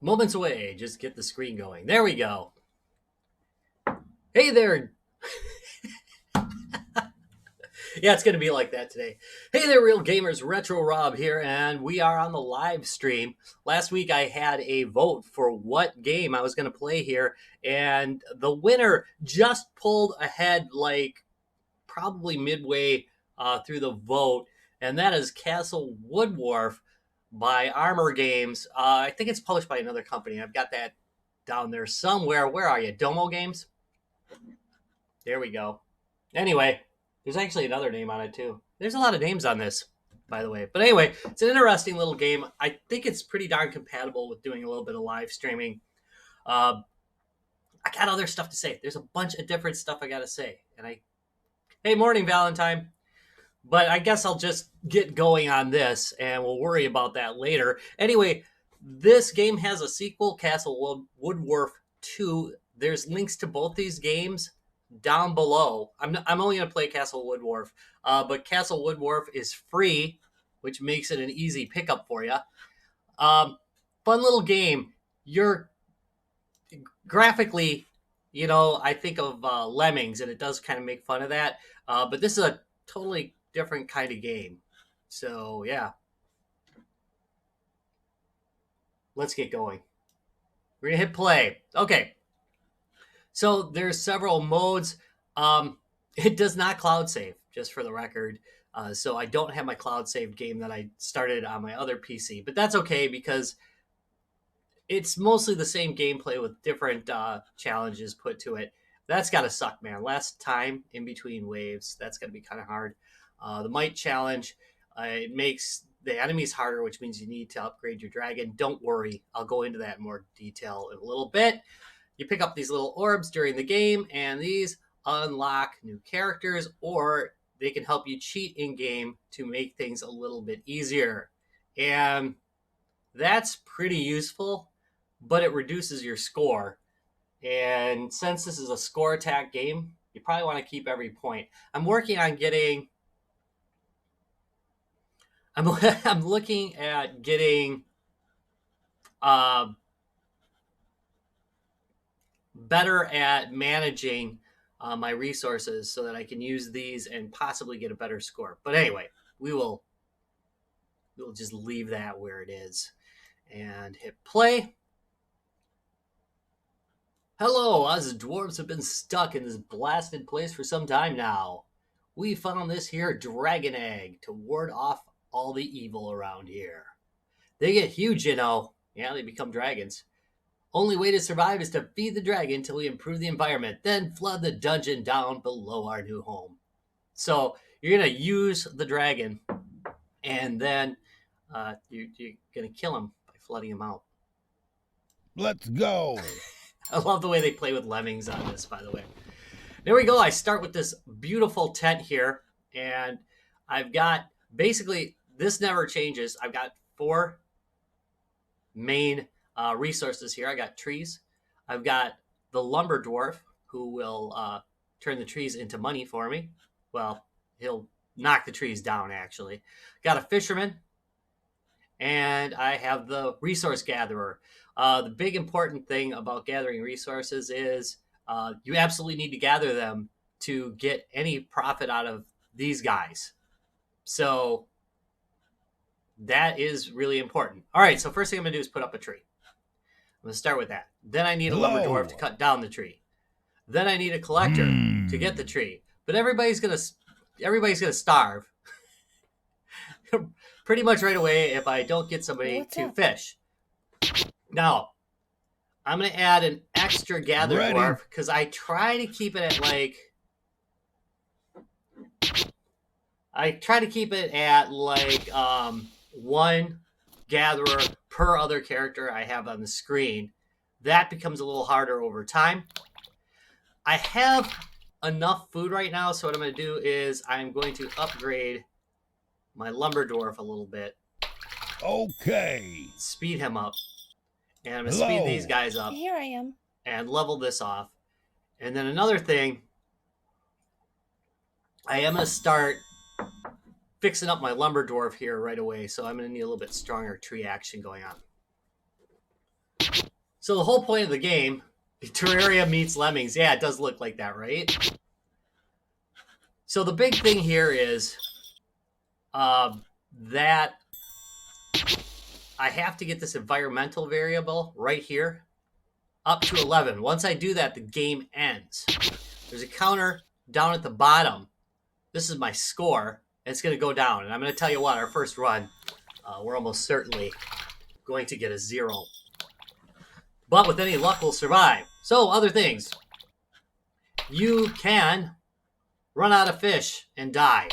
Moments away. Just get the screen going. There we go. Hey there. Yeah, it's going to be like that today. Hey there, real gamers. Retr0Rob here, and we are on the live stream. Last week, I had a vote for what game I was going to play here, and the winner just pulled ahead, like probably midway through the vote, and that is Castle Woodwarf by Armor Games. I think it's published by another company. I've got that down there somewhere. Where are you? Domo Games? There we go. Anyway, there's actually another name on it, too. There's a lot of names on this, by the way. But anyway, it's an interesting little game. I think it's pretty darn compatible with doing a little bit of live streaming. I got other stuff to say. There's a bunch of different stuff I got to say. Hey, morning, Valentine. But I guess I'll just get going on this, and we'll worry about that later. Anyway, this game has a sequel, Castle Woodwarf 2. There's links to both these games down below. I'm only going to play Castle Woodwarf, but Castle Woodwarf is free, which makes it an easy pickup for you. Fun little game. You're graphically, I think of Lemmings, and it does kind of make fun of that. But this is a totally different kind of game. So, yeah. Let's get going. We're going to hit play. Okay. So there's several modes. It does not cloud save, just for the record. So I don't have my cloud save game that I started on my other PC. But that's okay because it's mostly the same gameplay with different challenges put to it. That's got to suck, man. Last time in between waves, that's going to be kind of hard. The Might Challenge, it makes the enemies harder, which means you need to upgrade your dragon. Don't worry. I'll go into that in more detail in a little bit. You pick up these little orbs during the game, and these unlock new characters, or they can help you cheat in-game to make things a little bit easier. And that's pretty useful, but it reduces your score. And since this is a score attack game, you probably want to keep every point. I'm working on getting... I'm looking at getting better at managing my resources so that I can use these and possibly get a better score. But anyway, we'll just leave that where it is and hit play. Hello, us dwarves have been stuck in this blasted place for some time now. We found this here dragon egg to ward off all the evil around here. They get huge, Yeah, they become dragons. Only way to survive is to feed the dragon till we improve the environment, then flood the dungeon down below our new home. So you're going to use the dragon, and then you're going to kill him by flooding him out. Let's go. I love the way they play with lemmings on this, by the way. There we go. I start with this beautiful tent here, and I've got basically, this never changes. I've got 4 main resources here. I got trees. I've got the lumber dwarf who will turn the trees into money for me. Well, he'll knock the trees down, actually. Got a fisherman, and I have the resource gatherer. The big important thing about gathering resources is you absolutely need to gather them to get any profit out of these guys. So that is really important. All right, so first thing I'm going to do is put up a tree. I'm going to start with that. Then I need a lumber dwarf to cut down the tree. Then I need a collector to get the tree. But everybody's going to starve pretty much right away if I don't get somebody to fish. Now, I'm going to add an extra gather dwarf because I try to keep it at one gatherer per other character I have on the screen. That becomes a little harder over time. I have enough food right now, so what I'm going to do is I'm going to upgrade my lumber dwarf a little bit. Okay. Speed him up. And I'm going to speed these guys up. Here I am. And level this off. And then another thing, I am going to start fixing up my lumber dwarf here right away, so I'm going to need a little bit stronger tree action going on. So the whole point of the game, Terraria meets Lemmings. Yeah, it does look like that, right? So the big thing here is that I have to get this environmental variable right here up to 11. Once I do that, the game ends. There's a counter down at the bottom. This is my score. It's going to go down. And I'm going to tell you what, our first run, we're almost certainly going to get a 0. But with any luck, we'll survive. So, other things. You can run out of fish and die.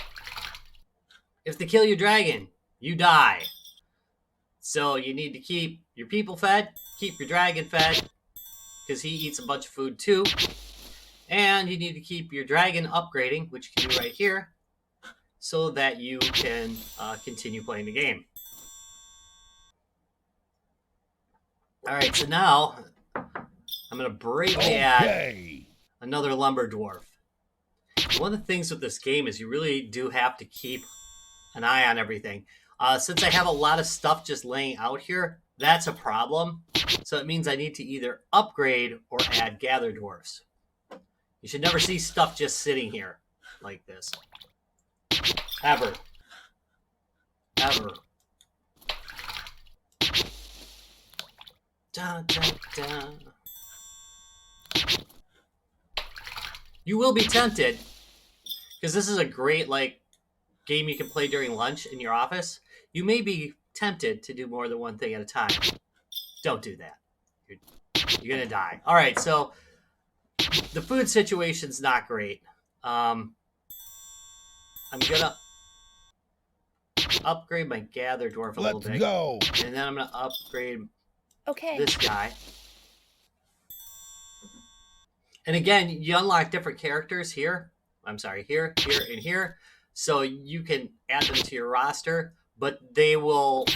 If they kill your dragon, you die. So you need to keep your people fed, keep your dragon fed, because he eats a bunch of food too. And you need to keep your dragon upgrading, which you can do right here, so that you can continue playing the game. Alright, so now I'm going to bravely add another lumber dwarf. One of the things with this game is you really do have to keep an eye on everything. Since I have a lot of stuff just laying out here, that's a problem. So it means I need to either upgrade or add gather dwarfs. You should never see stuff just sitting here like this. Ever. Ever. Dun, dun, dun. You will be tempted, because this is a great game you can play during lunch in your office. You may be tempted to do more than one thing at a time. Don't do that. You're gonna die. All right, so the food situation's not great. I'm gonna upgrade my gather dwarf a little bit. Let's go. And then I'm gonna upgrade Okay. this guy. And again, you unlock different characters here. I'm sorry, here, here, and here. So you can add them to your roster, but they will...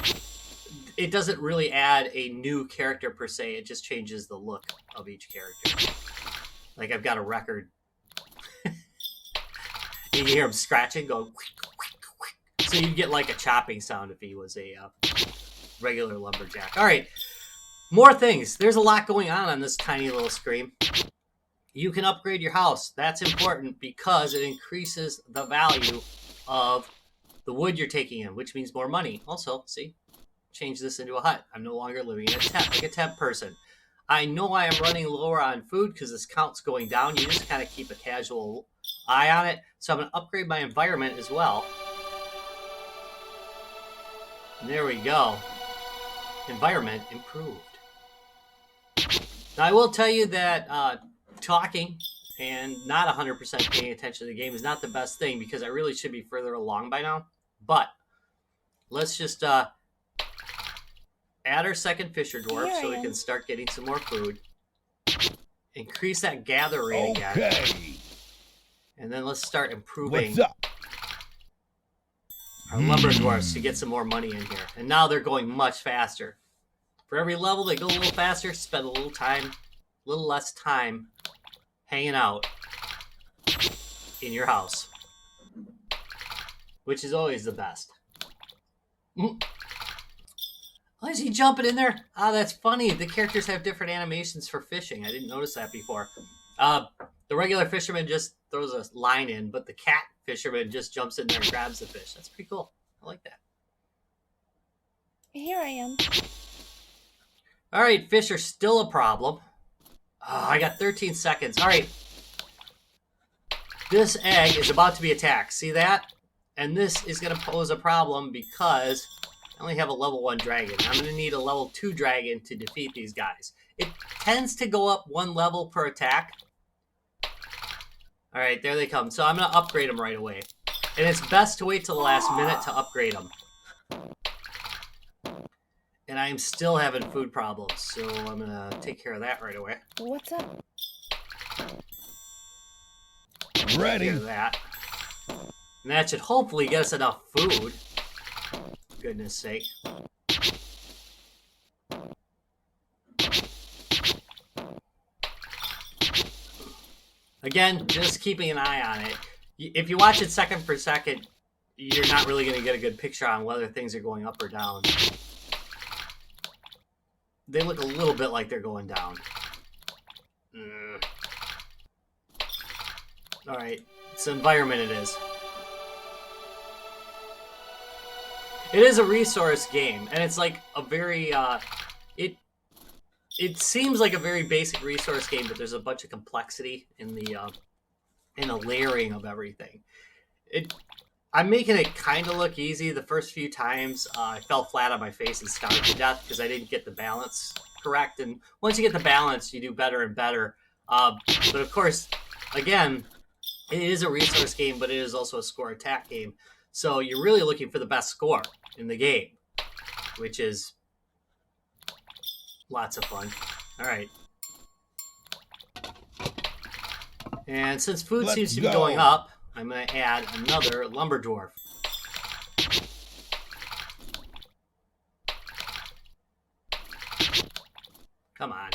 It doesn't really add a new character per se. It just changes the look of each character. Like I've got a record. You can hear him scratching, go... So you'd get like a chopping sound if he was a regular lumberjack. All right, more things. There's a lot going on this tiny little screen. You can upgrade your house. That's important because it increases the value of the wood you're taking in, which means more money. Also, see, change this into a hut. I'm no longer living in a tent, like a tent person. I know I am running lower on food because this count's going down. You just kind of keep a casual eye on it. So I'm going to upgrade my environment as well. And there we go. Environment improved. Now, I will tell you that talking and not 100% paying attention to the game is not the best thing because I really should be further along by now. But let's just add our second fisher dwarf so we can start getting some more food. Increase that gather rate again. And then let's start improving our lumber dwarfs to get some more money in here. And now they're going much faster. For every level they go a little faster, spend a little less time hanging out in your house, which is always the best. Why is he jumping in there? Ah, that's funny. The characters have different animations for fishing. I didn't notice that before. The regular fisherman just throws a line in, but the cat fisherman just jumps in there and grabs the fish. That's pretty cool. I like that. Here I am. All right, fish are still a problem. Oh, I got 13 seconds. All right. This egg is about to be attacked. See that? And this is going to pose a problem because I only have a level 1 dragon. I'm going to need a level 2 dragon to defeat these guys. It tends to go up 1 level per attack. All right, there they come. So I'm going to upgrade them right away. And it's best to wait till the last minute to upgrade them. And I am still having food problems, so I'm going to take care of that right away. What's up? Ready. Take care of that. And that should hopefully get us enough food. Goodness sake. Again, just keeping an eye on it. If you watch it second per second, you're not really going to get a good picture on whether things are going up or down. they look a little bit like they're going down. All right, it's environment. It is. It is a resource game, and it's like a very it seems like a very basic resource game, but there's a bunch of complexity in the layering of everything. I'm making it kind of look easy. The first few times, I fell flat on my face and starved to death because I didn't get the balance correct. And once you get the balance, you do better and better. But of course, again, it is a resource game, but it is also a score attack game. So you're really looking for the best score in the game, which is lots of fun. All right. And since food seems to be going up, I'm going to add another lumber dwarf. Come on.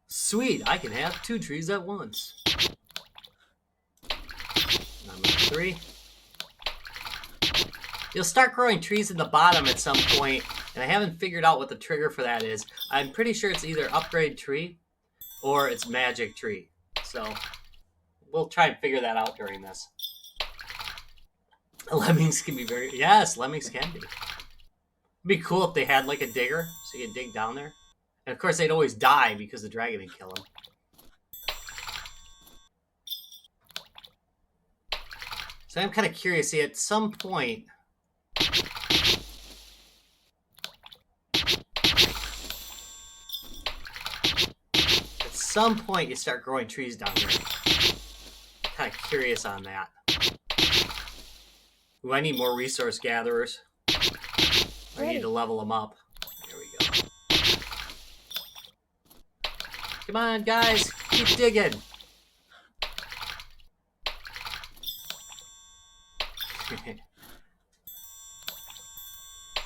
Sweet, I can have 2 trees at once. Number 3. You'll start growing trees in the bottom at some point, and I haven't figured out what the trigger for that is. I'm pretty sure it's either upgrade tree or it's magic tree. So we'll try and figure that out during this. Lemmings can be very... Yes, lemmings can be. It'd be cool if they had like a digger, so you can dig down there. And of course, they'd always die because the dragon would kill them. So I'm kind of curious. See, at some point... At some point, you start growing trees down here. Kind of curious on that. Ooh, I need more resource gatherers. I need to level them up. There we go. Come on, guys. Keep digging.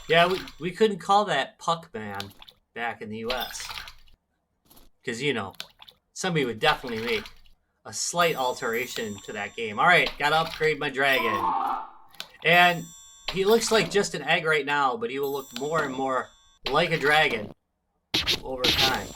Yeah, we couldn't call that Puck-Man back in the US. Because, you know, somebody would definitely make a slight alteration to that game. All right, gotta upgrade my dragon. And he looks like just an egg right now, but he will look more and more like a dragon over time.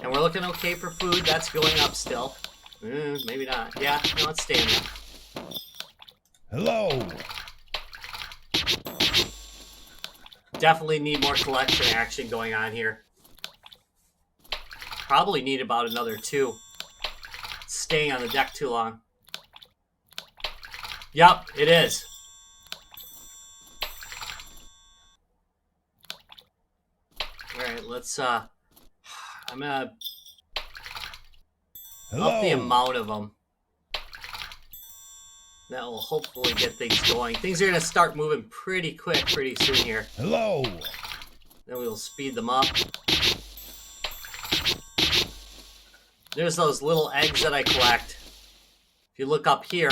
And we're looking okay for food. That's going up still. Maybe not. Yeah, no, it's staying there. Hello. Definitely need more collection action going on here. Probably need about another 2. Staying on the deck too long. Yep, it is. Alright, let's I'm gonna up the amount of them. That will hopefully get things going. Things are gonna start moving pretty quick pretty soon here. Hello. Then we'll speed them up. There's those little eggs that I collect. If you look up here,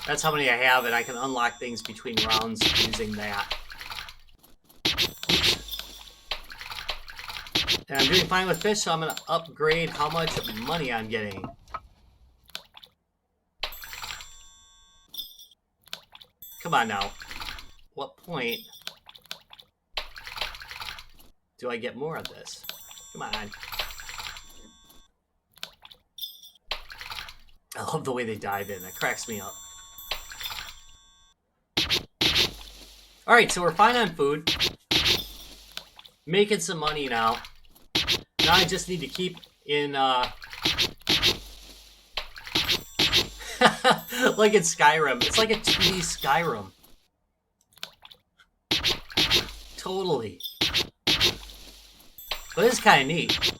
that's how many I have, and I can unlock things between rounds using that. And I'm doing fine with fish, so I'm going to upgrade how much money I'm getting. Come on now. What point do I get more of this? Come on. I love the way they dive in. That cracks me up. Alright, so we're fine on food. Making some money now. Now I just need to keep in, like in Skyrim. It's like a 2D Skyrim. Totally. But it's kind of neat.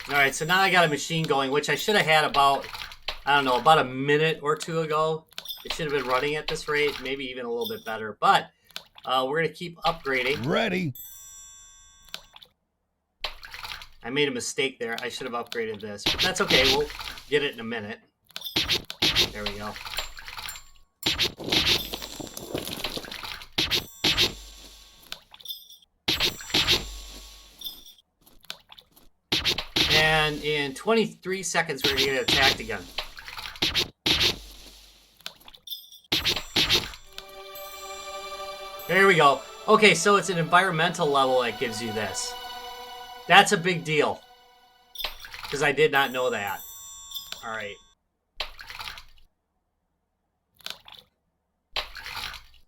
Alright, so now I got a machine going, which I should have had about, I don't know, about a minute or 2 ago. It should have been running at this rate, maybe even a little bit better. But we're going to keep upgrading. Ready. I made a mistake there. I should have upgraded this. But that's okay. We'll get it in a minute. There we go. And in 23 seconds, we're going to get attacked again. There we go. Okay, so it's an environmental level that gives you this. That's a big deal. Because I did not know that. Alright.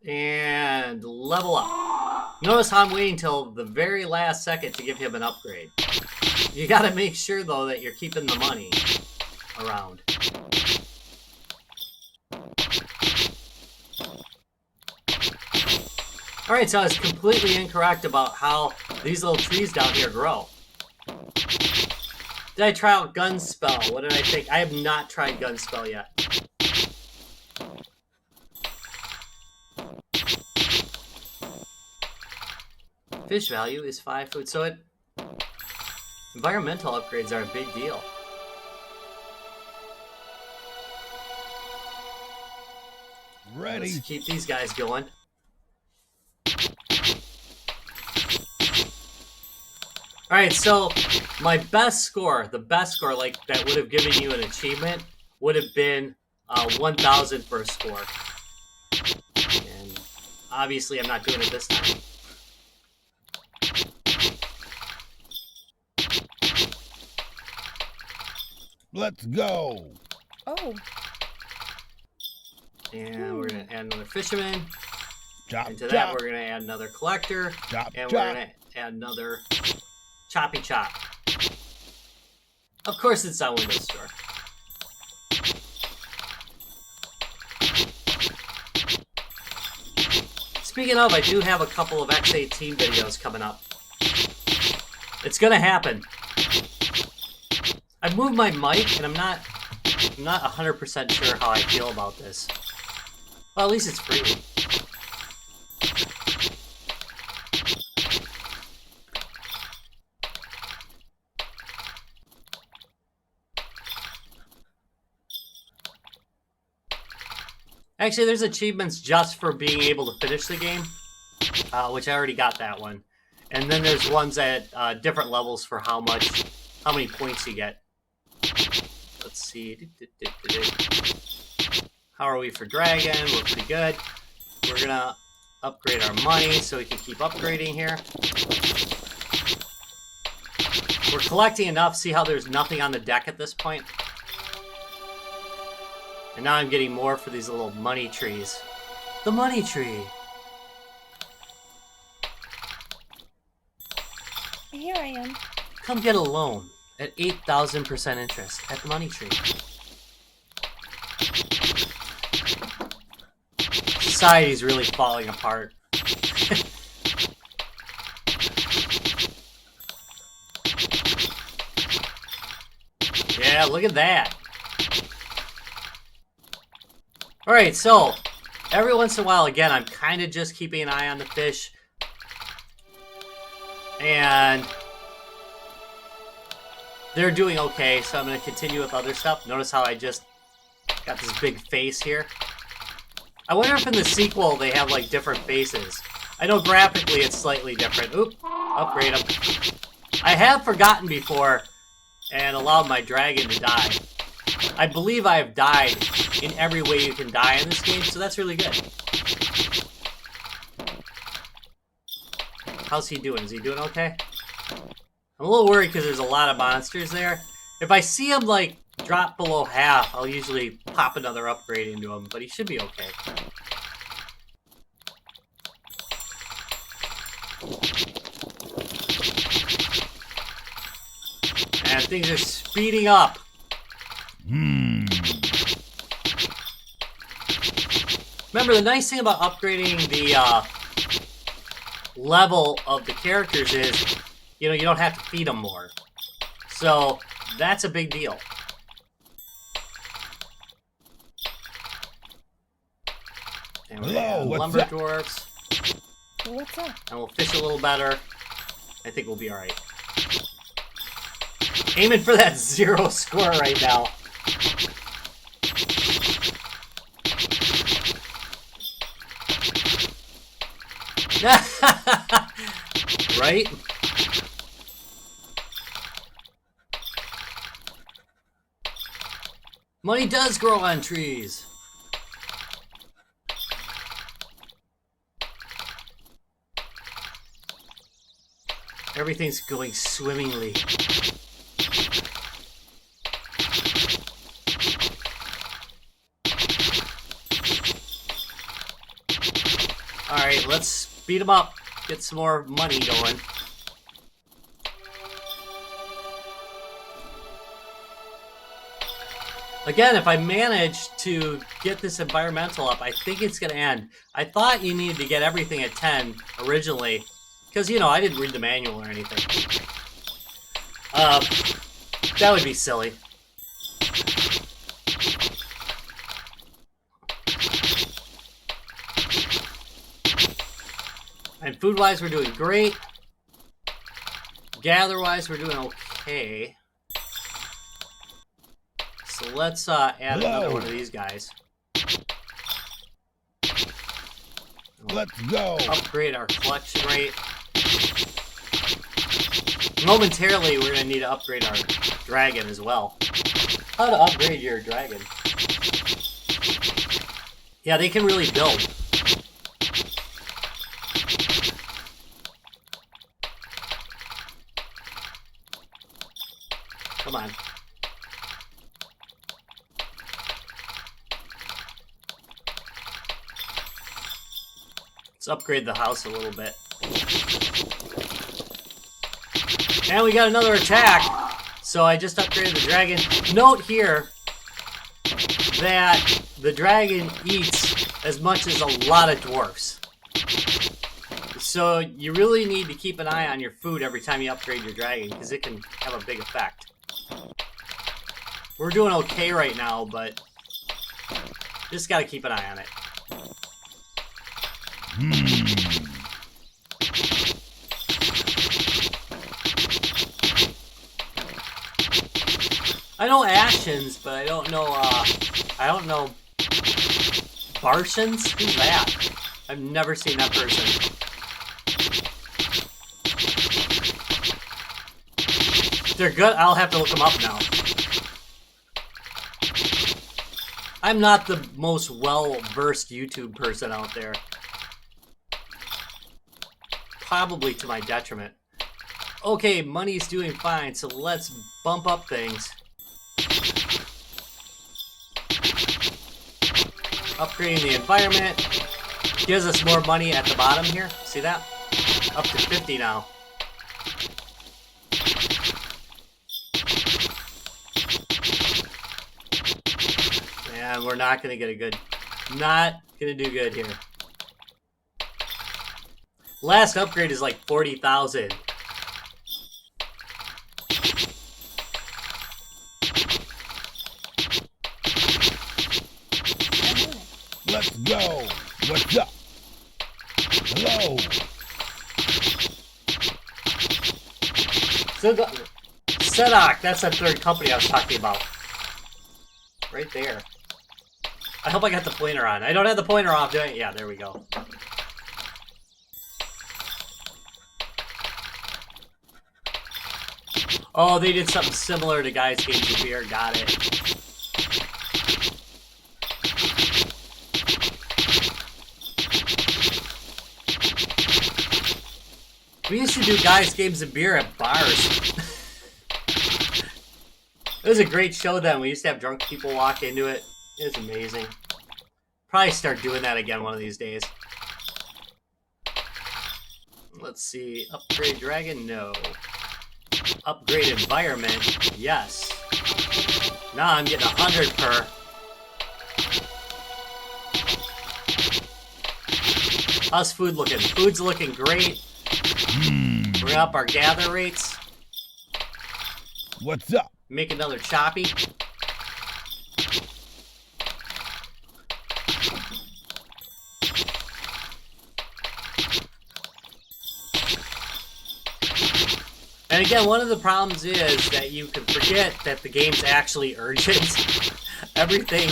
And level up. Notice how I'm waiting till the very last second to give him an upgrade. You gotta make sure, though, that you're keeping the money around. Alright, so I was completely incorrect about how these little trees down here grow. Did I try out Gunspell? What did I think? I have not tried Gunspell yet. Fish value is 5 food, so environmental upgrades are a big deal. Ready. Let's keep these guys going. Alright, so my best score, the best score, like, that would have given you an achievement, would have been 1,000 for a score. And obviously I'm not doing it this time. Let's go. Oh. And we're going to add another fisherman. Chop, And to that, chop. we're going to add another collector. Chop, And chop. we're going to add another choppy chop. Of course, it's on Windows Store. Speaking of, I do have a couple of X18 videos coming up. It's going to happen. I've moved my mic, and I'm not 100% sure how I feel about this. Well, at least it's free. Actually, there's achievements just for being able to finish the game, which I already got that one. And then there's ones at different levels for how many points you get. Let's see. How are we for Dragon? We're pretty good. We're gonna upgrade our money so we can keep upgrading here. We're collecting enough. See how there's nothing on the deck at this point? And now I'm getting more for these little money trees. The money tree! Here I am. Come get a loan at 8,000% interest at the money tree. Society's really falling apart. Yeah, look at that. Alright, so every once in a while, again, I'm kind of just keeping an eye on the fish. And they're doing okay, so I'm going to continue with other stuff. Notice how I just got this big face here. I wonder if in the sequel they have, like, different faces. I know graphically it's slightly different. Oop, upgrade them. I have forgotten before and allowed my dragon to die. I believe I have died in every way you can die in this game, so that's really good. How's he doing? Is he doing okay? I'm a little worried because there's a lot of monsters there. If I see him, like, drop below half, I'll usually pop another upgrade into him, but he should be okay. And things are speeding up. Remember, the nice thing about upgrading the level of the characters is, you know, you don't have to feed them more. So, that's a big deal. And we're Hello, gonna what's lumber up? dwarfs. What's up? And we'll fish a little better. I think we'll be alright. Aiming for that 0 score right now. Right? Money does grow on trees. Everything's going swimmingly. Alright, let's speed them up. Get some more money going. Again, if I manage to get this environmental up, I think it's going to end. I thought you needed to get everything at 10 originally. Because, you know, I didn't read the manual or anything. That would be silly. And food-wise, we're doing great. Gather-wise, we're doing okay. So let's add another one of these guys. Let's go. Upgrade our collection rate. Momentarily, we're going to need to upgrade our dragon as well. How to upgrade your dragon? Yeah, they can really build. Come on. Let's upgrade the house a little bit. And we got another attack. So I just upgraded the dragon. Note here that the dragon eats as much as a lot of dwarfs. So you really need to keep an eye on your food every time you upgrade your dragon, because it can have a big effect. We're doing okay right now, but just gotta keep an eye on it. I know Ashens, but I don't know Barshans? Who's that? I've never seen that person. If they're good, I'll have to look them up now. I'm not the most well-versed YouTube person out there. Probably to my detriment. Okay, money's doing fine, so let's bump up things. Upgrading the environment gives us more money at the bottom here. See that? Up to 50 now. And we're not gonna get a good, not gonna do good here. Last upgrade is like 40,000. Let's go. What's up? Hello. Sedok, that's that third company I was talking about. Right there. I hope I got the pointer on. I don't have the pointer off, do I? Yeah, there we go. Oh, they did something similar to Guys Games of Beer. Got it. We used to do Guys Games of Beer at bars. It was a great show then. We used to have drunk people walk into it. It was amazing. Probably start doing that again one of these days. Let's see. Upgrade dragon? No. Upgrade environment? Yes. Now I'm getting 100 per. How's food looking? Food's looking great. We're up our gather rates. What's up? Make another choppy. And again, one of the problems is that you can forget that the game's actually urgent. Everything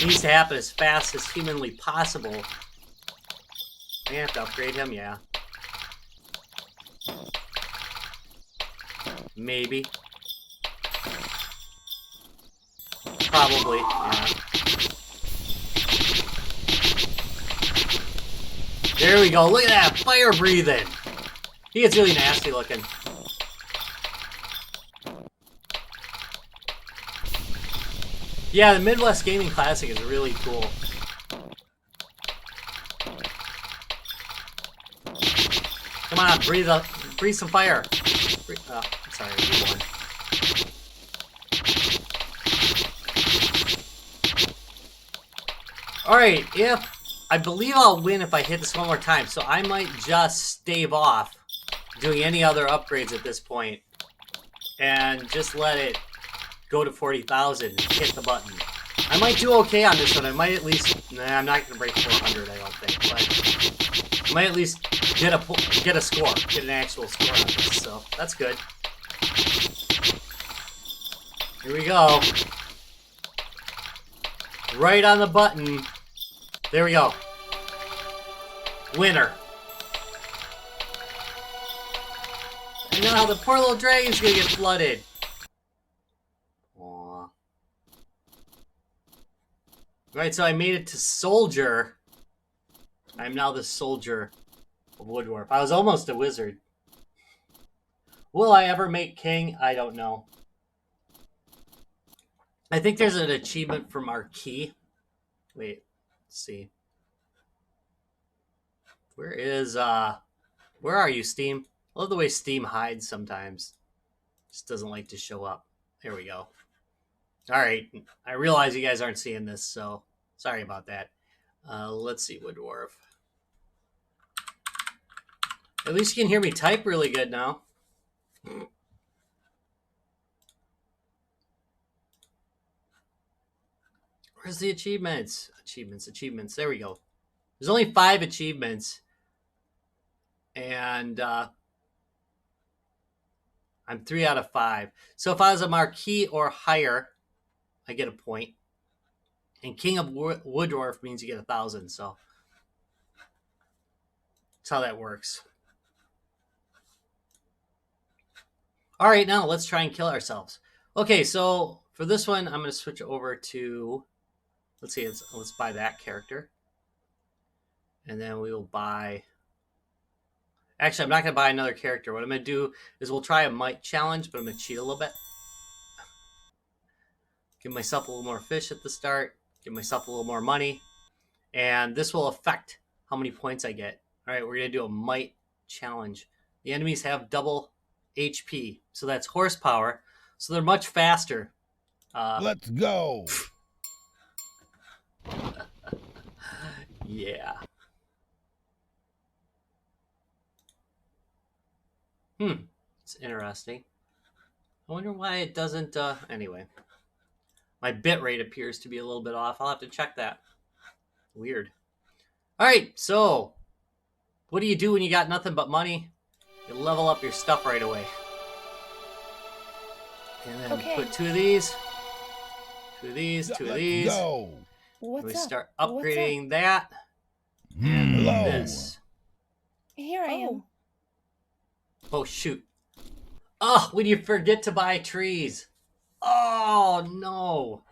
needs to happen as fast as humanly possible. I have to upgrade him, yeah. Maybe. Probably, yeah. There we go. Look at that fire breathing. He gets really nasty looking. Yeah, the Midwest Gaming Classic is really cool. Come on, breathe some fire. Oh, sorry, you won. Alright, I believe I'll win if I hit this one more time, so I might just stave off doing any other upgrades at this point and just let it go to 40,000 and hit the button. I might do okay on this one. I might at least... Nah, I'm not going to break 400, I don't think, but I might at least get a score, get an actual score on this, so that's good. Here we go. Right on the button. There we go. Winner. And now the poor little dragon's gonna get flooded. Aww. Right, so I made it to Soldier. I'm now the Soldier of Woodwarf. I was almost a wizard. Will I ever make king? I don't know. I think there's an achievement for Marquis. Wait, let's see. Where are you, Steam? I love the way Steam hides sometimes. Just doesn't like to show up. There we go. Alright, I realize you guys aren't seeing this, so sorry about that. Let's see, Woodwarf. At least you can hear me type really good now. Where's the achievements? Achievements. There we go. There's only 5 achievements. And I'm 3 out of 5. So if I was a Marquis or higher, I get a point. And King of Woodwarf means you get 1,000. So that's how that works. All right, now let's try and kill ourselves. Okay, so for this one, I'm going to switch over to... Let's see, let's buy that character. And then we will buy... Actually, I'm not going to buy another character. What I'm going to do is we'll try a might challenge, but I'm going to cheat a little bit. Give myself a little more fish at the start. Give myself a little more money. And this will affect how many points I get. All right, we're going to do a might challenge. The enemies have double HP. So that's horsepower. So they're much faster. Let's go. Yeah. It's interesting. I wonder why it doesn't, anyway. My bit rate appears to be a little bit off. I'll have to check that. Weird. Alright, so, what do you do when you got nothing but money? You level up your stuff right away. And then put 2 of these. 2 of these, 2 of these. Go. We start upgrading that. And Hello. this. Here I am. Oh, shoot. Oh, when you forget to buy trees. Oh, no.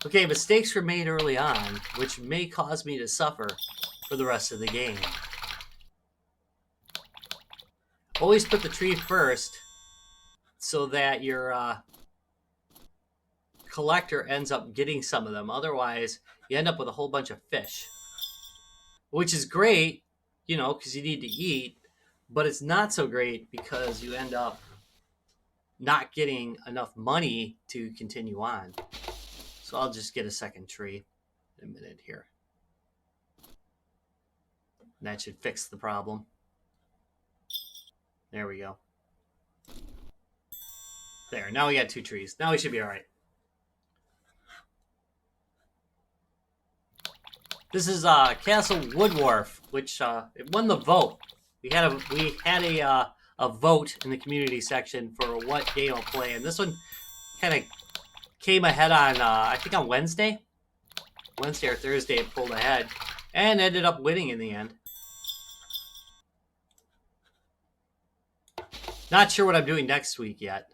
Okay, mistakes were made early on, which may cause me to suffer for the rest of the game. Always put the tree first so that your collector ends up getting some of them. Otherwise, you end up with a whole bunch of fish. Which is great, you know, because you need to eat. But it's not so great because you end up not getting enough money to continue on. So I'll just get a second tree in a minute here. And that should fix the problem. There we go. There, now we got 2 trees. Now we should be all right. This is Castle Woodwarf, which it won the vote. We had a vote in the community section for what game I'll play, and this one kind of came ahead on I think on Wednesday or Thursday. It pulled ahead and ended up winning in the end. Not sure what I'm doing next week yet.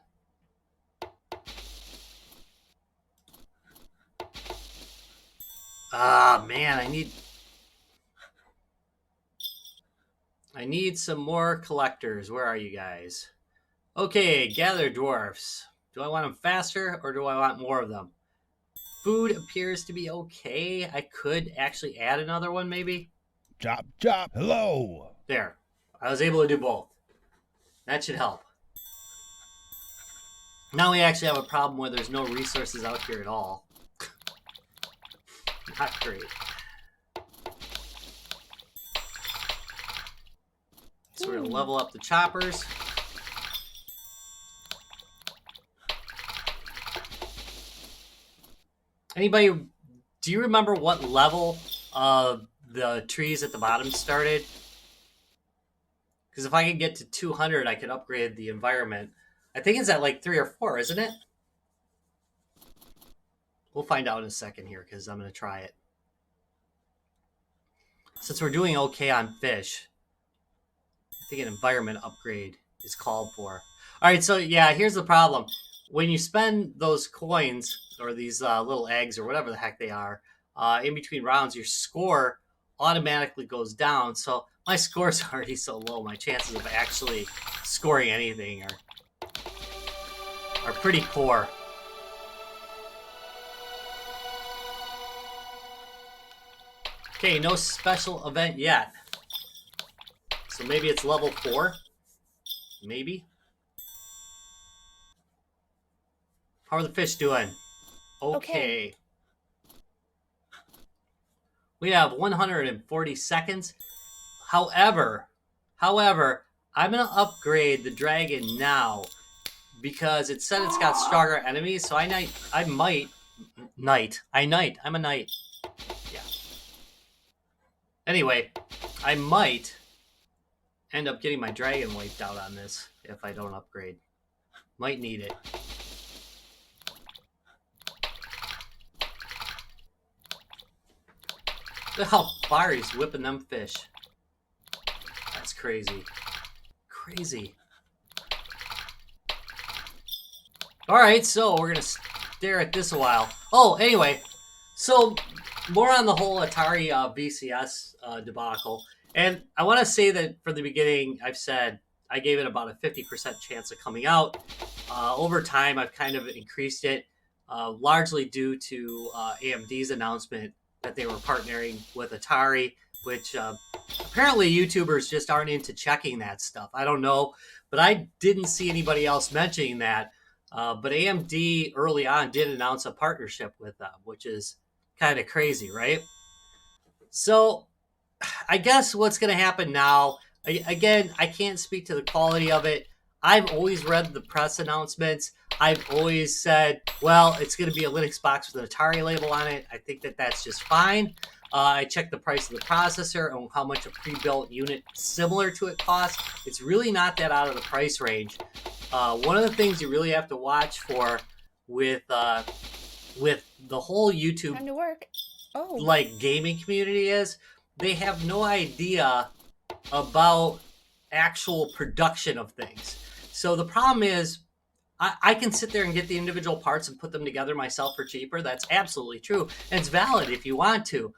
Ah, man, I need some more collectors. Where are you guys? Okay, gather dwarfs. Do I want them faster or do I want more of them? Food appears to be okay. I could actually add another one, maybe. Chop, chop. Hello. There. I was able to do both. That should help. Now we actually have a problem where there's no resources out here at all. Not great. So we're going to level up the choppers. Anybody, do you remember what level the trees at the bottom started? Because if I could get to 200, I could upgrade the environment. I think it's at like 3 or 4, isn't it? We'll find out in a second here because I'm going to try it. Since we're doing okay on fish, I think an environment upgrade is called for. All right, so yeah, here's the problem. When you spend those coins or these little eggs or whatever the heck they are in between rounds, your score automatically goes down. So my score's already so low. My chances of actually scoring anything are pretty poor. Okay, no special event yet. So maybe it's level 4. Maybe. How are the fish doing? Okay. We have 140 seconds. However, I'm going to upgrade the dragon now because it said it's got stronger enemies. So I'm a knight. Yeah. Anyway, I might end up getting my dragon wiped out on this if I don't upgrade. Might need it. Look how far he's whipping them fish. That's crazy. Crazy. Alright, so we're going to stare at this a while. Oh, anyway. So, more on the whole Atari VCS debacle. And I want to say that from the beginning, I've said I gave it about a 50% chance of coming out. Over time, I've kind of increased it, largely due to AMD's announcement that they were partnering with Atari, which apparently YouTubers just aren't into checking that stuff. I don't know, but I didn't see anybody else mentioning that. But AMD early on did announce a partnership with them, which is kind of crazy, right? So I guess what's going to happen now, again, I can't speak to the quality of it. I've always read the press announcements. I've always said, well, it's going to be a Linux box with an Atari label on it. I think that that's just fine. I checked the price of the processor and how much a pre-built unit similar to it costs. It's really not that out of the price range. One of the things you really have to watch for with the whole YouTube Time to work. Oh. like gaming community is they have no idea about actual production of things. So the problem is I can sit there and get the individual parts and put them together myself for cheaper. That's absolutely true. And it's valid if you want to.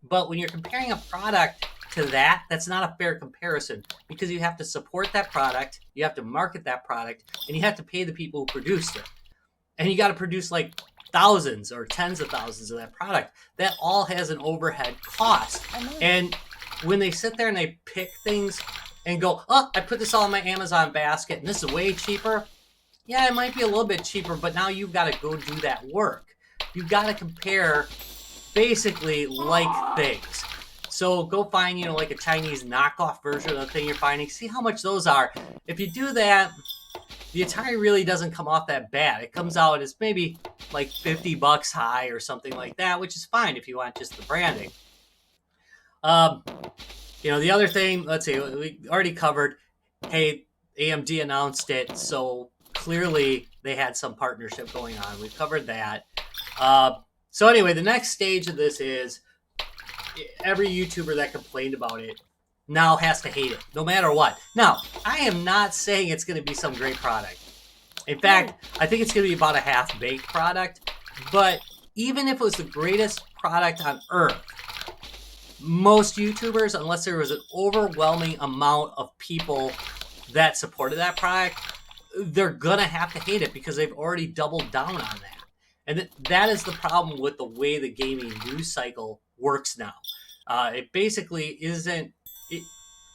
But when you're comparing a product to that, that's not a fair comparison because you have to support that product, you have to market that product, and you have to pay the people who produced it. And you got to produce like thousands or tens of thousands of that product. That all has an overhead cost. And when they sit there and they pick things and go, oh, I put this all in my Amazon basket and this is way cheaper. Yeah, it might be a little bit cheaper, but now you've got to go do that work. You've got to compare basically like things. So go find, like a Chinese knockoff version of the thing you're finding. See how much those are. If you do that, the Atari really doesn't come off that bad. It comes out as maybe like $50 high or something like that, which is fine if you want just the branding. The other thing, let's see, we already covered, hey, AMD announced it, so clearly they had some partnership going on. We've covered that. So anyway, the next stage of this is every YouTuber that complained about it now has to hate it, no matter what. Now, I am not saying it's going to be some great product. In fact, I think it's going to be about a half-baked product. But even if it was the greatest product on Earth, most YouTubers, unless there was an overwhelming amount of people that supported that product, they're going to have to hate it because they've already doubled down on that. And that is the problem with the way the gaming news cycle works now. It basically isn't...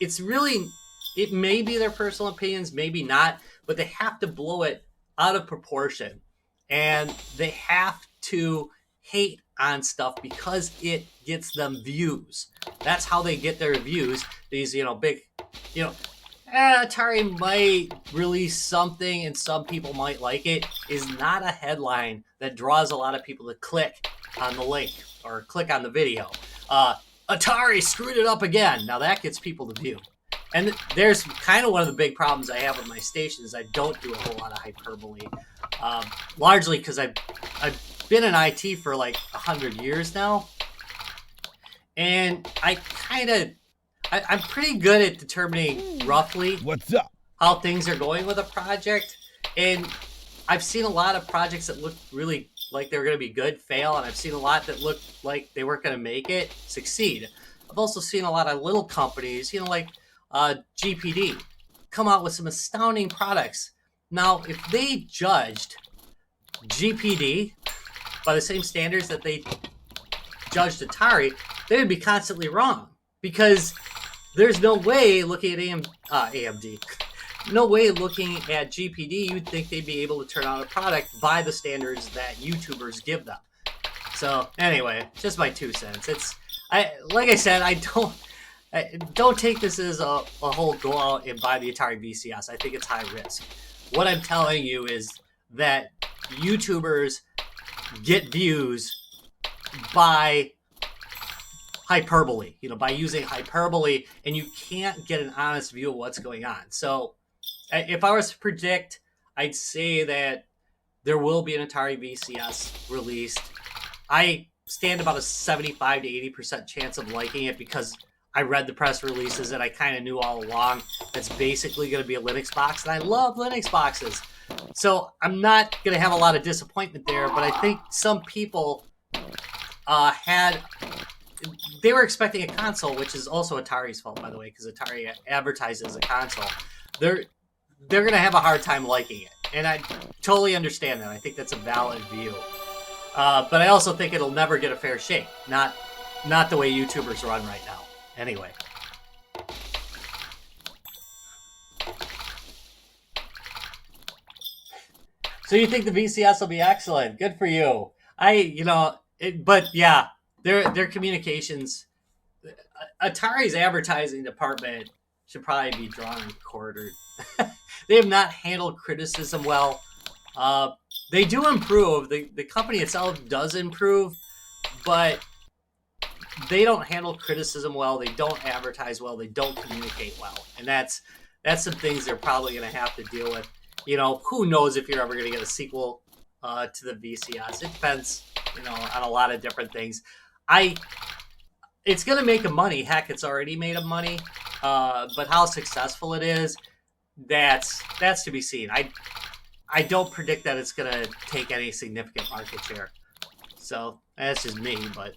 It's really... It may be their personal opinions, maybe not, but they have to blow it out of proportion. And they have to hate on stuff because it gets them views. That's how they get their views. These, big, Atari might release something and some people might like it is not a headline that draws a lot of people to click on the link or click on the video. Atari screwed it up again. Now that gets people to view. And there's kind of one of the big problems I have with my station is I don't do a whole lot of hyperbole. Largely because I've been in IT for like 100 years now. And I'm pretty good at determining roughly What's up? how things are going with a project. And I've seen a lot of projects that look really like they were going to be good fail. And I've seen a lot that looked like they weren't going to make it succeed. I've also seen a lot of little companies, like GPD, come out with some astounding products. Now, if they judged GPD by the same standards that they judged Atari, they would be constantly wrong. Because there's no way looking at AMD, no way looking at GPD, you'd think they'd be able to turn out a product by the standards that YouTubers give them. So, anyway, just my 2 cents. Like I said, I don't take this as a whole go out and buy the Atari VCS. I think it's high risk. What I'm telling you is that YouTubers get views by hyperbole, by using hyperbole, and you can't get an honest view of what's going on. So if I was to predict, I'd say that there will be an Atari VCS released. I stand about a 75 to 80% chance of liking it because I read the press releases and I kind of knew all along that's basically going to be a Linux box, and I love Linux boxes. So I'm not going to have a lot of disappointment there, but I think some people they were expecting a console, which is also Atari's fault, by the way, because Atari advertised as a console. They're going to have a hard time liking it, and I totally understand that. I think that's a valid view. But I also think it'll never get a fair shake. Not the way YouTubers run right now. Anyway. So you think the VCS will be excellent? Good for you. But yeah, their communications, Atari's advertising department should probably be drawn and quartered. They have not handled criticism well. They do improve. The company itself does improve, but they don't handle criticism well. They don't advertise well. They don't communicate well. And that's some things they're probably going to have to deal with. Who knows if you're ever going to get a sequel to the VCS. It depends, on a lot of different things. It's going to make a money. Heck, it's already made a money. But how successful it is, that's to be seen. I don't predict that it's going to take any significant market share. So that's just me, but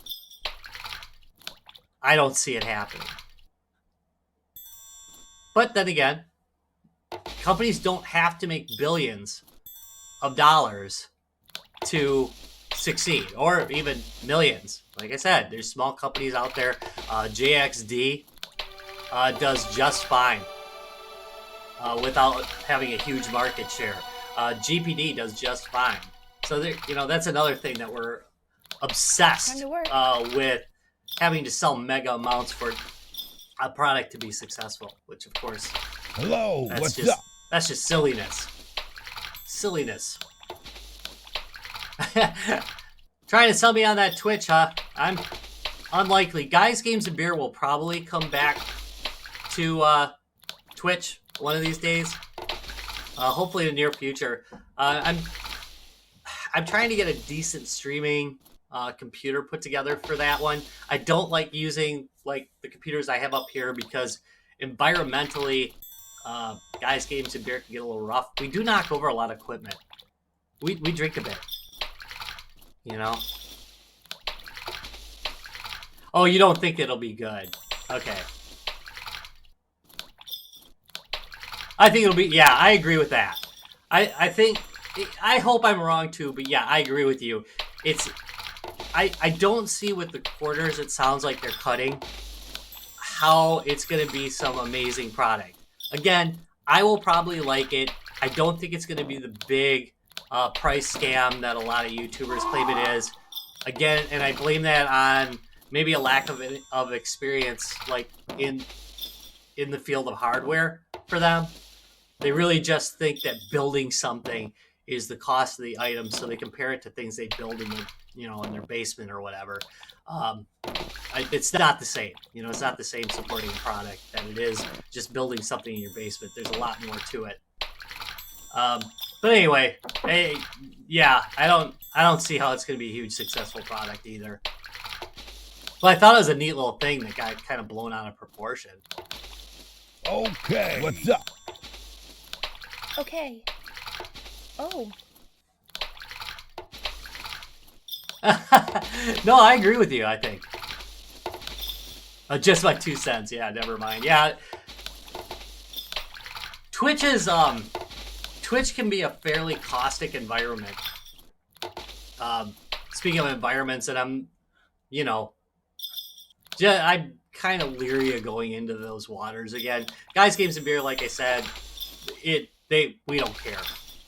I don't see it happening. But then again, companies don't have to make billions of dollars to succeed, or even millions. Like I said, there's small companies out there. JXD does just fine without having a huge market share. GPD does just fine. So that's another thing that we're obsessed with, having to sell mega amounts for a product to be successful, which of course, Hello, what's up? That's just silliness. Silliness. Trying to sell me on that Twitch, huh? I'm unlikely. Guys, Games, and Beer will probably come back to Twitch one of these days. Hopefully in the near future. I'm trying to get a decent streaming computer put together for that one. I don't like using like the computers I have up here because environmentally, guys, games and beer can get a little rough. We do knock over a lot of equipment. We drink a bit, you know. Oh, you don't think it'll be good? Okay. I think it'll be. Yeah, I agree with that. I think. I hope I'm wrong too, but yeah, I agree with you. It's. I don't see with the quarters. It sounds like they're cutting. How it's going to be some amazing product. Again, I will probably like it. I don't think it's going to be the big price scam that a lot of YouTubers claim it is. Again, and I blame that on maybe a lack of experience, like in the field of hardware for them. They really just think that building something is the cost of the item, so they compare it to things they build in the, in their basement or whatever. It's not the same. It's not the same supporting a product that it is just building something in your basement. There's a lot more to it. But anyway, hey, yeah, I don't see how it's going to be a huge successful product either. But I thought it was a neat little thing that got kind of blown out of proportion. Okay, what's up? Okay. Oh. No, I agree with you, I think. Just my 2 cents. Yeah, never mind. Yeah. Twitch can be a fairly caustic environment. Speaking of environments, and I'm kind of leery of going into those waters again. Guys, Games, and Beer, like I said, we don't care.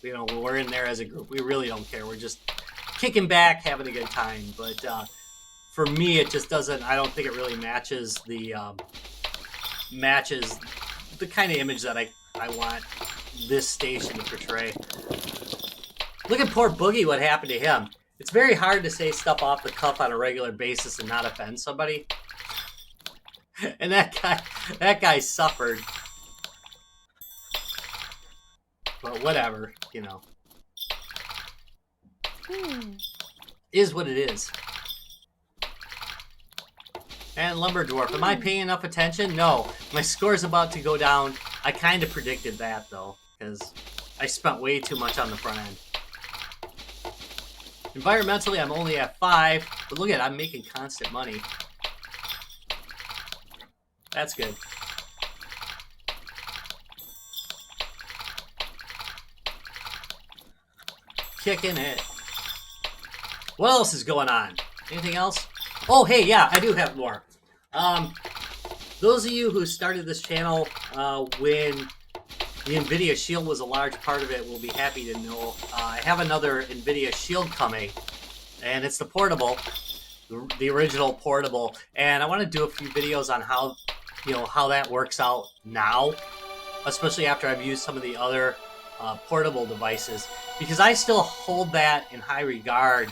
We're in there as a group. We really don't care. We're just kicking back, having a good time. But for me, it just doesn't. I don't think it really matches the kind of image that I want this station to portray. Look at poor Boogie. What happened to him? It's very hard to say stuff off the cuff on a regular basis and not offend somebody. And that guy suffered. But whatever, Is what it is. And Lumber Dwarf, am I paying enough attention? No. My score's about to go down. I kind of predicted that, though, because I spent way too much on the front end. Environmentally, I'm only at 5, but look at it, I'm making constant money. That's good. Kicking it. What else is going on? Anything else? Oh, hey, yeah, I do have more. Those of you who started this channel when the NVIDIA Shield was a large part of it will be happy to know I have another NVIDIA Shield coming, and it's the portable, the original portable, and I want to do a few videos on how that works out now, especially after I've used some of the other portable devices, because I still hold that in high regard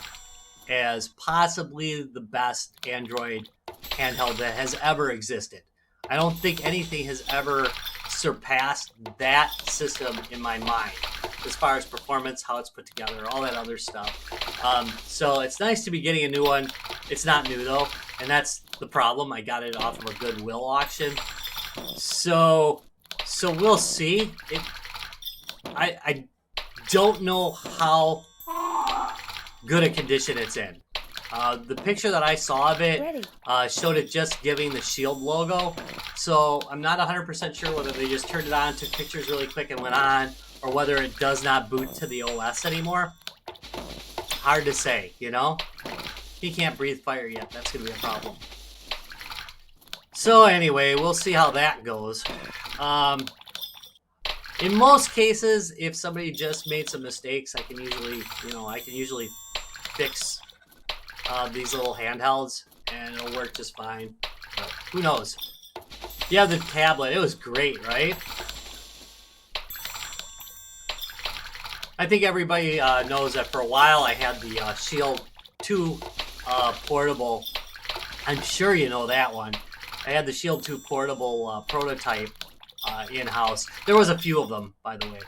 as possibly the best Android handheld that has ever existed. I don't think anything has ever surpassed that system in my mind, as far as performance, how it's put together, all that other stuff. So it's nice to be getting a new one. It's not new though, and that's the problem. I got it off of a Goodwill auction. So we'll see. I don't know how good a condition it's in. The picture that I saw of it showed it just giving the Shield logo. So I'm not 100% sure whether they just turned it on, took pictures really quick and went on, or whether it does not boot to the OS anymore. Hard to say, He can't breathe fire yet. That's going to be a problem. So anyway, we'll see how that goes. In most cases, if somebody just made some mistakes, I can usually fix these little handhelds, and it'll work just fine. But who knows? Yeah, the tablet, it was great, right? I think everybody knows that for a while I had the Shield 2 portable. I'm sure you know that one. I had the Shield 2 portable prototype in-house. There was a few of them, by the way.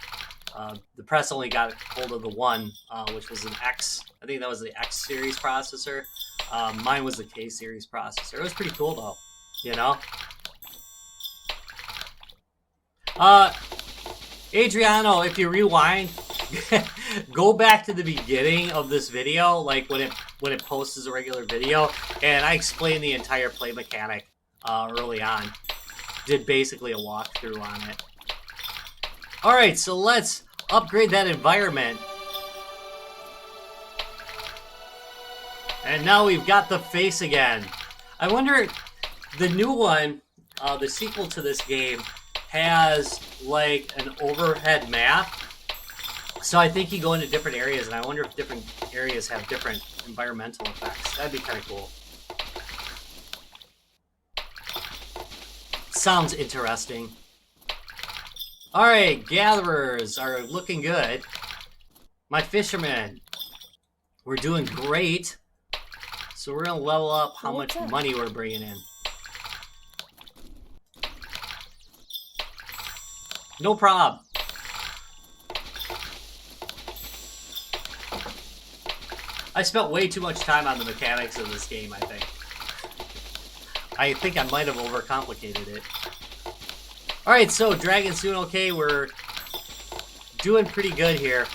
The press only got hold of the one, which was an X. I think that was the X series processor. Mine was the K series processor. It was pretty cool though, you know. Adriano, if you rewind, go back to the beginning of this video, like when it posts as a regular video, and I explained the entire play mechanic early on. Did basically a walkthrough on it. All right, so let's upgrade that environment. And now we've got the face again. I wonder, the new one, the sequel to this game, has like an overhead map. So I think you go into different areas, and I wonder if different areas have different environmental effects. That'd be kind of cool. Sounds interesting. All right, gatherers are looking good. My fishermen, we're doing great. So we're gonna level up how much money we're bringing in. No problem. I spent way too much time on the mechanics of this game, I think. I think I might have overcomplicated it. Alright, so Dragon Soon okay, we're doing pretty good here.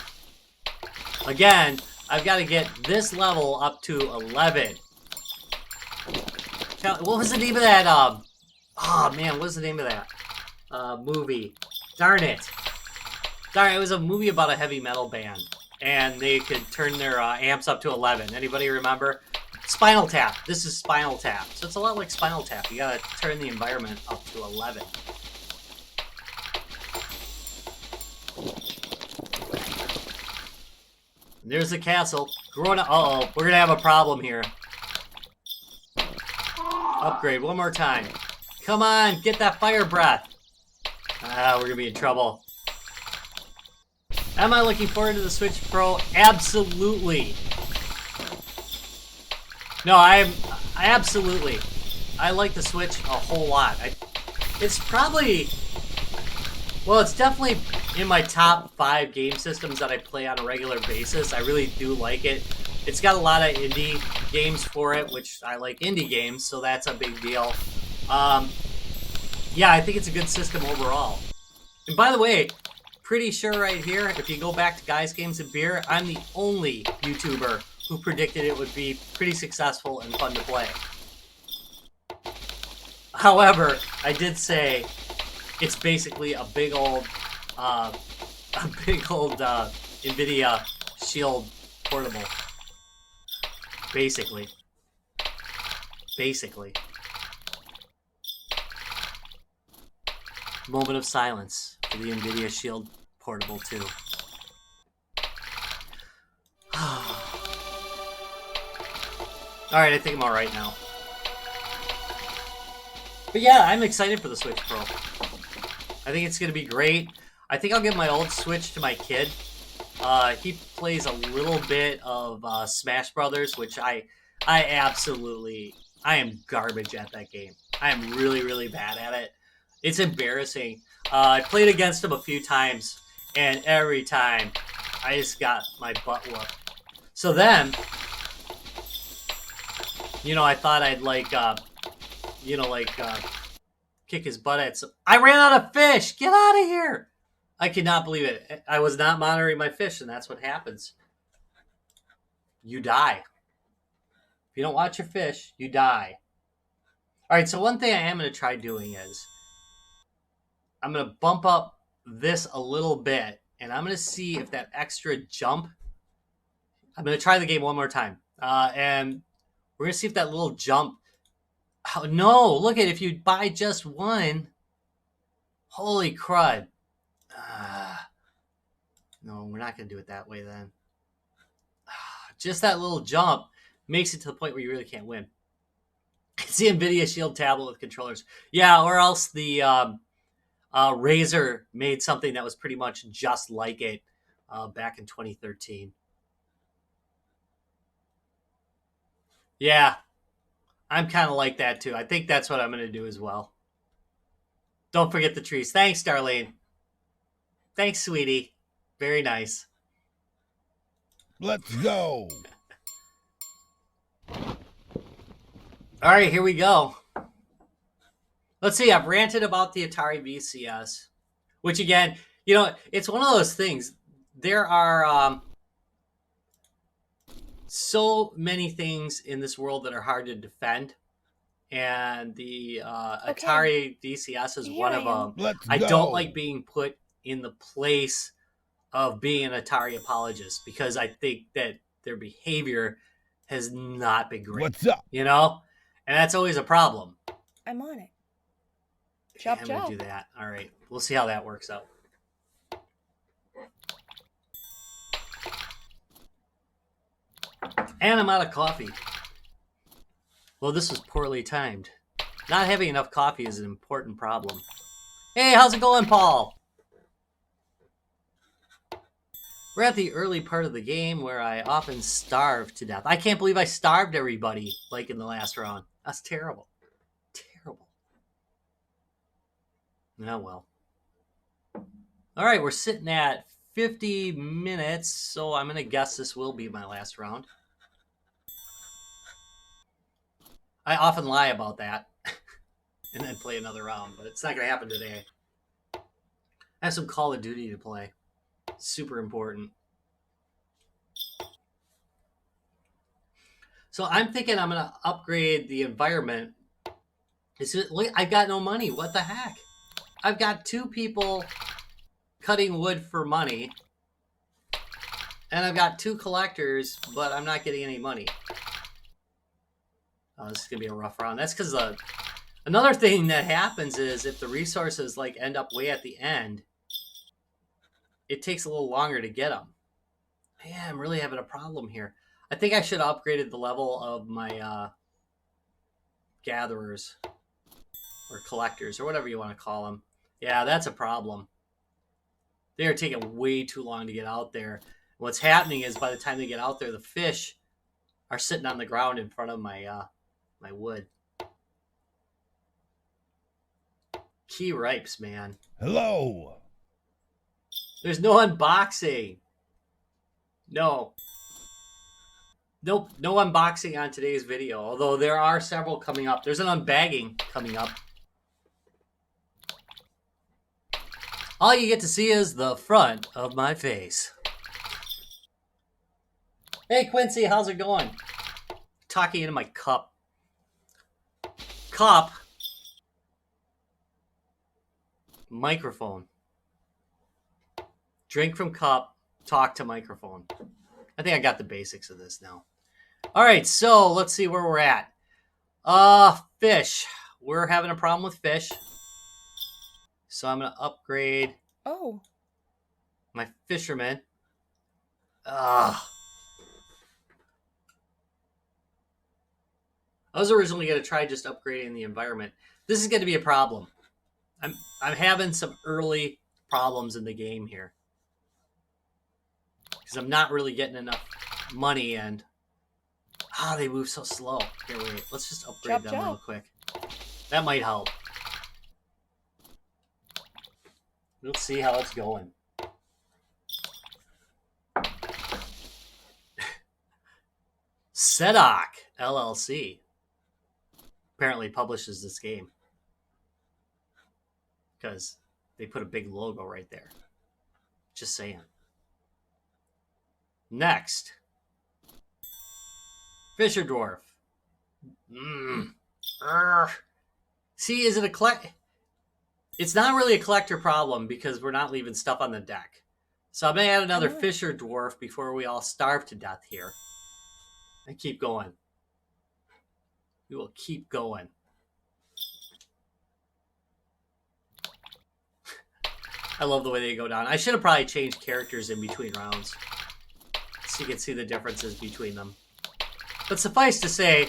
Again, I've got to get this level up to 11. What was the name of that, oh man, what was the name of that movie? Darn it. Darn, it was a movie about a heavy metal band. And they could turn their amps up to 11. Anybody remember? Spinal Tap. This is Spinal Tap. So it's a lot like Spinal Tap. You gotta turn the environment up to 11. And there's the castle. Uh-oh, we're gonna have a problem here. Upgrade one more time. Come on, get that fire breath. We're gonna be in trouble. Am I looking forward to the Switch Pro? Absolutely. No, I absolutely. I like the Switch a whole lot. It's probably, well, it's definitely in my top 5 game systems that I play on a regular basis. I really do like it. It's got a lot of indie games for it, which I like indie games, so that's a big deal. Yeah, I think it's a good system overall. And by the way, pretty sure right here, if you go back to Guys, Games, and Beer, I'm the only YouTuber who predicted it would be pretty successful and fun to play. However, I did say it's basically a big old NVIDIA Shield portable. Basically. Moment of silence for the NVIDIA Shield Portable 2. Alright, I think I'm alright now. But yeah, I'm excited for the Switch Pro. I think it's going to be great. I think I'll give my old Switch to my kid. He plays a little bit of Smash Brothers, which I am garbage at that game. I am really, really bad at it. It's embarrassing. I played against him a few times, and every time I just got my butt whooped. So then, you know, I thought I'd kick his butt at some... I ran out of fish! Get out of here! I cannot believe it. I was not monitoring my fish, and that's what happens. You die. If you don't watch your fish, you die. Alright, so one thing I am going to try doing is I'm going to bump up this a little bit, and I'm going to see if that extra jump... I'm going to try the game one more time. And we're going to see if that little jump... Oh, no, look at it. If you buy just one... Holy crud. No, we're not going to do it that way then. Just that little jump makes it to the point where you really can't win. It's the NVIDIA Shield tablet with controllers. Yeah, or else the Razer made something that was pretty much just like it back in 2013. Yeah, I'm kind of like that too. I think that's what I'm going to do as well. Don't forget the trees. Thanks, Darlene. Thanks, sweetie. Very nice. Let's go. All right, here we go. Let's see. I've ranted about the Atari VCS, which again, it's one of those things. There are so many things in this world that are hard to defend, and the Atari VCS is one of them. Let's I go. don't like being put in the place of being an Atari apologist because I think that their behavior has not been great. What's up? And that's always a problem. I'm on it. Okay, I'm going to do that. All right. We'll see how that works out. And I'm out of coffee. Well, this was poorly timed. Not having enough coffee is an important problem. Hey, how's it going, Paul? We're at the early part of the game where I often starve to death. I can't believe I starved everybody, like in the last round. That's terrible. Terrible. Oh, well. All right, we're sitting at 50 minutes, so I'm going to guess this will be my last round. I often lie about that and then play another round, but it's not going to happen today. I have some Call of Duty to play. Super important. So I'm thinking I'm going to upgrade the environment. I've got no money. What the heck? I've got 2 people cutting wood for money. And I've got 2 collectors, but I'm not getting any money. Oh, this is going to be a rough round. That's because another thing that happens is if the resources end up way at the end, it takes a little longer to get them. Man, I'm really having a problem here. I think I should have upgraded the level of my gatherers or collectors or whatever you want to call them. Yeah, that's a problem. They are taking way too long to get out there. What's happening is by the time they get out there, the fish are sitting on the ground in front of my my wood. Key ripes, man. Hello. There's no unboxing. No. Nope, no unboxing on today's video, although there are several coming up. There's an unbagging coming up. All you get to see is the front of my face. Hey, Quincy, how's it going? Talking into my cup. Cup. Microphone. Drink from cup. Talk to microphone. I think I got the basics of this now. All right, so let's see where we're at. Fish. We're having a problem with fish. So I'm going to upgrade my fisherman. I was originally going to try just upgrading the environment. This is going to be a problem. I'm having some early problems in the game here. Because I'm not really getting enough money and... they move so slow. Here, wait. Let's just upgrade them real quick. That might help. We'll see how it's going. Sedok LLC apparently publishes this game. Because they put a big logo right there. Just saying. Next. Fisher Dwarf. See, is it a collect? It's not really a collector problem because we're not leaving stuff on the deck. So I'm going to add another Fisher Dwarf before we all starve to death here. And keep going. We will keep going. I love the way they go down. I should have probably changed characters in between rounds. So you can see the differences between them. But suffice to say,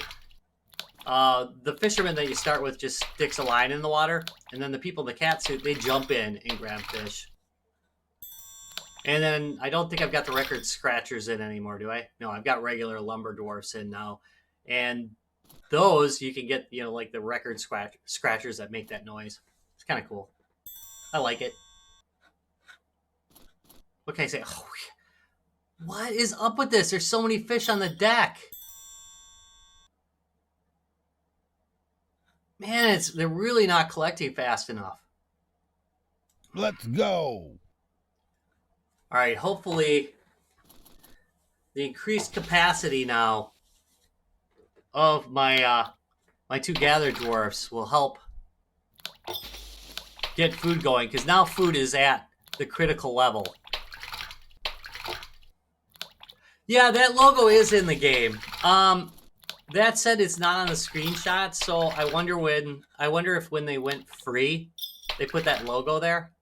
the fisherman that you start with just sticks a line in the water, and then the people in the cat suit, they jump in and grab fish. And then I don't think I've got the record scratchers in anymore, do I? No, I've got regular lumber dwarfs in now. And those you can get, like the record scratchers that make that noise. It's kind of cool. I like it. What can I say? Oh, what is up with this? There's so many fish on the deck. Man, they're really not collecting fast enough. Let's go. All right, hopefully the increased capacity now of my my two gather dwarfs will help get food going, because now food is at the critical level. Yeah, that logo is in the game. That said, it's not on the screenshot, so I wonder if when they went free, they put that logo there.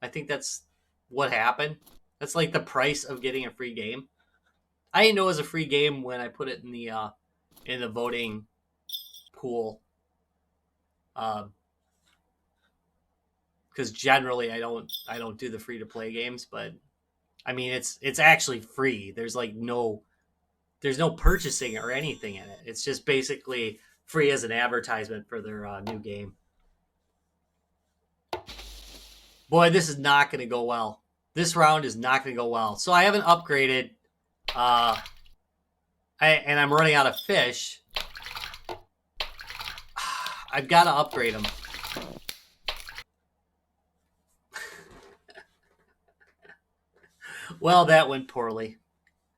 I think that's what happened. That's like the price of getting a free game. I didn't know it was a free game when I put it in the voting pool. Because generally I don't do the free to play games, but I mean it's actually free. There's no purchasing or anything in it. It's just basically free as an advertisement for their new game. Boy, this is not going to go well. This round is not going to go well. So I haven't upgraded, and I'm running out of fish. I've got to upgrade them. Well, that went poorly.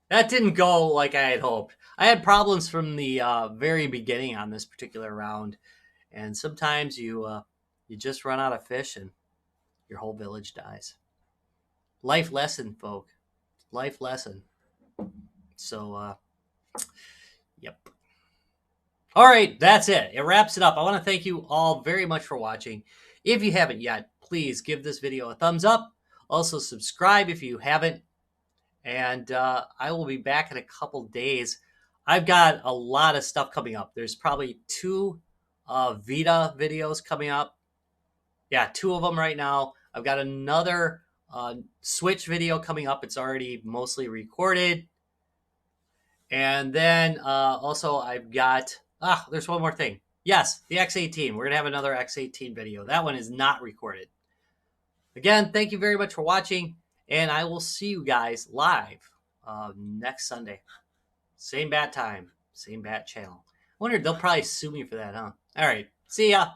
That didn't go like I had hoped. I had problems from the very beginning on this particular round, and sometimes you just run out of fish and your whole village dies. Life lesson, folk. Life lesson. So, yep. All right, that's it. It wraps it up. I want to thank you all very much for watching. If you haven't yet, please give this video a thumbs up. Also, subscribe if you haven't. And I will be back in a couple days. I've got a lot of stuff coming up. There's probably 2 Vita videos coming up. Yeah, 2 of them right now. I've got another Switch video coming up. It's already mostly recorded. And then also I've got... there's one more thing. Yes, the X18. We're going to have another X18 video. That one is not recorded. Again, thank you very much for watching. And I will see you guys live next Sunday. Same bat time, same bat channel. I wonder, they'll probably sue me for that, huh? All right, see ya.